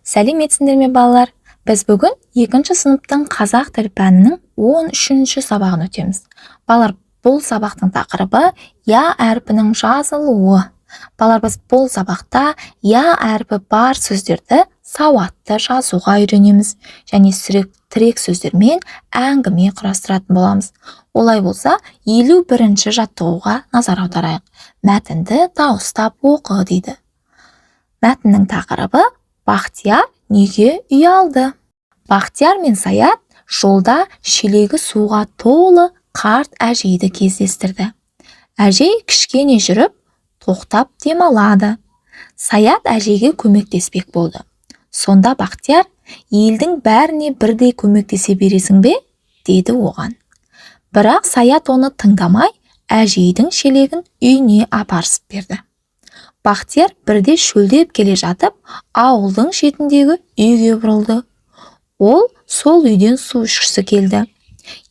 Сәлеметсіңдер ме балалар? Біз бүгін 2-ші сыныптың қазақ тілі пәнінің 13-ші сабағын өтеміз. Балалар, бұл сабақтың тақырыбы я әрпінің жазылуы. Балалар, біз бұл сабақта я әрпі бар сөздерді сауатты жазуға үйренеміз және тірек сөздермен әңгіме құрастыратын боламыз. Олай болса, 51-ші жаттығуға назар аударайық. Мәтінді дауыстап оқы дейді. Мәтіннің тақырыбы Бақтияр неге ұялды? Бақтияр мен Саят жолда шелегі суға толы қарт әжейді кездестірді. Әжей кішкене жүріп, тоқтап демалады. Саят әжейге көмектеспек болды. Сонда Бақтияр, елдің бәріне бірдей көмектесе бересің бе? Деді оған. Бірақ Саят оны тыңдамай, әжейдің шелегін үйіне апарысып берді. Бақтияр бірде шөлдеп келе жатып, ауылдың шетіндегі үйге бұрылды. Ол сол үйден су ішкісі келді.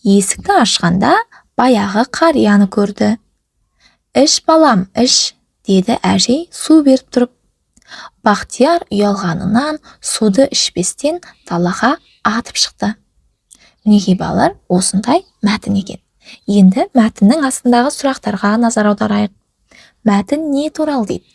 Есікті ашқанда баяғы қарияны көрді. «Іш балам, іш», деді әжей су беріп тұрып. Бақтияр ұялғанынан суды ішпестен далаға атып шықты. Мінекей балалар, осындай мәтін екен. Енді мәтіннің астындағы сұрақтарға назар аударайық. Мәтін не туралы дейді?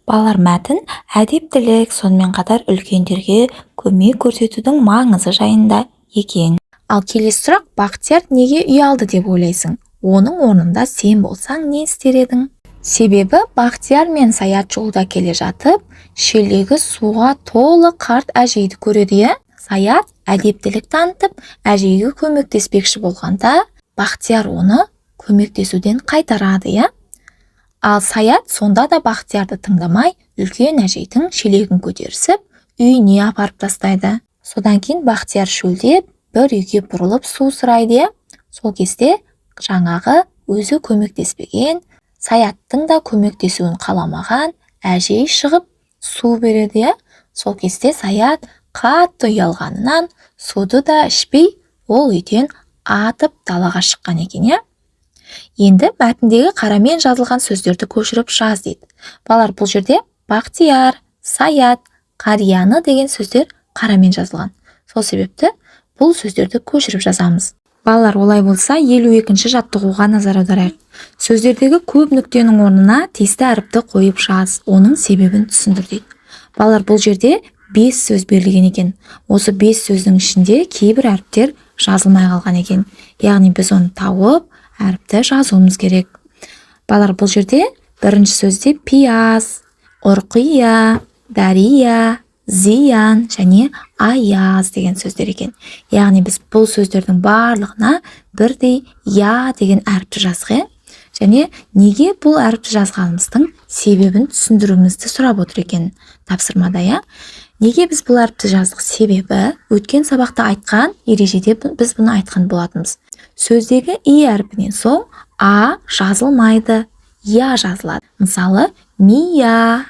Балалар, мәтін әдептілік, сонымен қатар үлкендерге көмек көрсетудің маңызы жайында екен. Ал келесі сұрақ, Бақтияр неге ұялды деп ойлайсың? Оның орнында сен болсаң не істер едің? Себебі Бақтияр мен Саят жолда келе жатып, шелегі суға толы қарт әжейді көреді. Саят әдептілік танытып, әжейге көмектеспекші болғанда, Бақтияр оны көмектесуден қайтарады. Ал Саят сонда да Бақтиярды тыңдамай, үлкен әжейдің шелегін көтерісіп, үйіне апарып тастайды. Содан кейін Бақтияр шөлдеп, бір үйге бұрылып су сұрайды. Сол кезде жаңағы өзі көмектеспеген, Саяттың да көмектесуін қаламаған әжей шығып су береді. Сол кезде Саят қатты ұялғанынан суды да ішпей, ол үйден атып далаға шыққан екен. Енді мәтіндегі қарамен жазылған сөздерді көшіріп жаз дейді. Балалар, бұл жерде Бақтияр, Саят, қарияны деген сөздер қарамен жазылған. Сол себепті бұл сөздерді көшіріп жазамыз. Балалар, олай болса 52-ші жаттығуға назар аударайық. Сөздердегі көп нүктенің орнына тиісті әріпті қойып жаз, оның себебін түсіндір дейді. Балалар, бұл жерде 5 сөз берілген екен. Осы 5 сөздің ішінде кейбір әріптер жазылмай қалған екен. Яғни біз оны тауып, әріпті жазуымыз керек. Балалар, бұл жерде бірінші сөзде пияз, ұрқия, дария, зиян және аяз деген сөздер екен. Яғни біз бұл сөздердің барлығына бірдей я деген әріпті жазғы. Және неге бұл әріпті жазғанымыздың себебін түсіндіруімізді сұрап отыр екен тапсырмада. Неге біз бұл әріпті жаздық? Себебі өткен сабақта айтқан ережеде біз бұны айтқан болатынбыз. Сөздегі и әрпінен соң а жазылмайды, я жазылады. Мысалы, мия,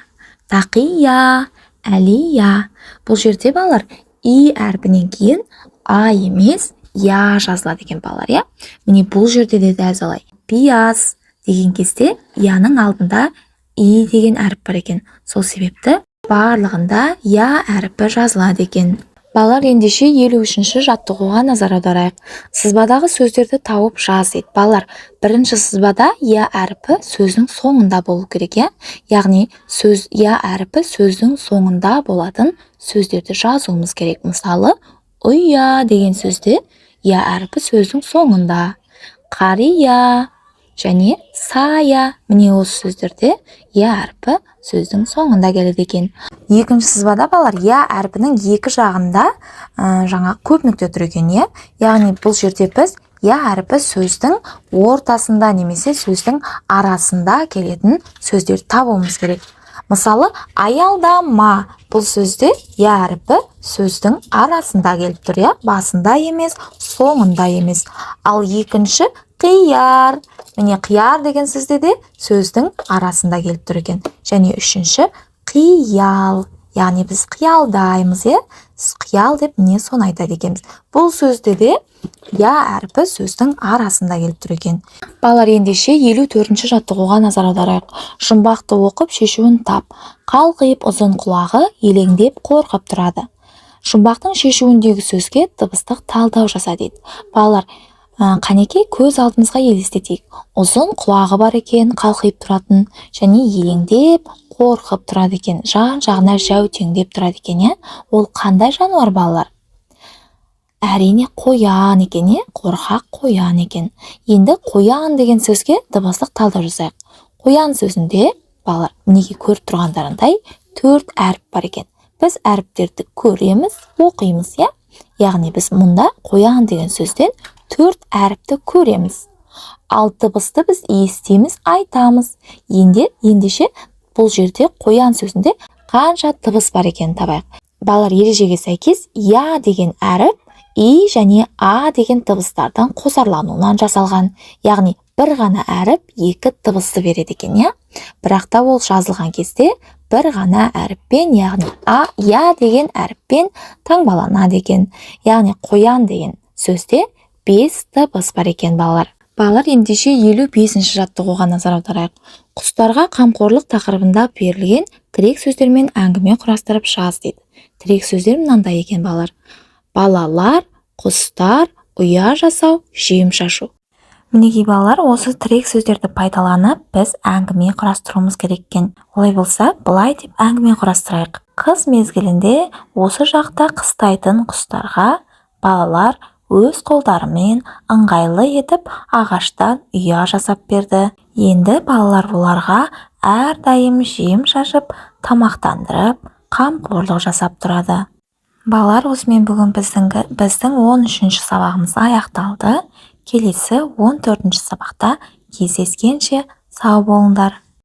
тақия, әлия. Бұл жерде балалар и әрпінен кейін а емес, я жазылады екен балалар. Міне бұл жерде де дәл солай. Пияз деген кезде яның алдында и деген әріп бар екен. Сол себепті барлығында я әріпі жазылады екен. Балалар, ендеше 53-ші жаттығуға назар аударайық. Сызбадағы сөздерді тауып жаз дейді. Балалар, бірінші сызбада я әріпі сөздің соңында болу керек. Яғни я әріпі сөздің соңында болатын сөздерді жазуымыз керек. Мысалы, ұя деген сөзде я әріпі сөздің соңында. Қария және сая, міне осы сөздерде я әріпі сөздің соңында келеді екен. Екінші сызбада балалар я әрпінің екі жағында жаңа көп нүкте тұр екен. Яғни бұл жерде біз я әрпі сөздің ортасында немесе сөздің арасында келетін сөздерді табуымыз керек. Мысалы, аялдама, бұл сөзде я әрпі сөздің арасында келіп тұр, басында емес, соңында емес. Ал екінші қияр, міне қияр деген сөзде де сөздің арасында келіп тұр екен. Және үшінші қиял, яғни біз қиялдаймыз, қиял деп не соны айтады екенбіз. Бұл сөзде де я әрпі сөздің арасында келіп тұр екен. Балалар, ендеше 54-ші жаттығуға назар аударайық. Жұмбақты оқып шешуін тап. Қалқиып ұзын құлағы елеңдеп қорқып тұрады. Жұмбақтың шешуіндегі сөзге дыбыстық талдау жаса дейді. Балалар, қанекей көз алдымызға елестетейік. Ұзын құлағы бар екен, қалқиып тұратын, және елеңдеп қорқып тұрады екен, жан-жағына жәутеңдеп тұрады екен. Ол қандай жануар, балалар? Әрине қоян екен, қорқақ қоян екен. Енді қоян деген сөзге дыбыстық талдау жасайық. Қоян сөзінде, балалар, мінеки көріп тұрғандарындай 4 әріп бар екен. Біз әріптерді көреміз, оқимыз, яғни біз мұнда қоян деген сөзден 4 әріпті көреміз. Ал дыбысты біз естиміз, айтамыз. Ендеше бұл жерде қоян сөзінде қанша дыбыс бар екен табайық. Балалар, ережеге сәйкес я деген әріп и және а деген дыбыстардың қосарлануынан жасалған. Яғни бір ғана әріп 2 дыбысты береді екен, Бірақ та ол жазылған кезде бір ғана әріппен, яғни я деген әріппен таңбаланады екен. Яғни қоян деген сөзде 5 дыбыс бар екен, балалар. Балалар, ендеше 55-ші жаттығуға назар аударайық. Құстарға қамқорлық тақырыбында берілген тірек сөздермен әңгіме құрастырып жаз дейді. Тірек сөздер мынандай екен, балалар. Балалар, құстар, ұя жасау, жем шашу. Мінеки, балалар, осы тірек сөздерді пайдаланып, біз әңгіме құрастыруымыз керек екен. Олай болса, былай деп әңгіме құрастырайық. Қыс мезгілінде осы жақта қыстайтын құстарға балалар өз қолдарымен ыңғайлы етіп ағаштан ұя жасап берді. Енді балалар оларға әрдайым жем шашып, тамақтандырып, қамқорлық жасап тұрады. Балалар, осымен бүгін біздің 13-ші сабағымыз аяқталды. Келесі 14-ші сабақта кездескенше сау болыңдар.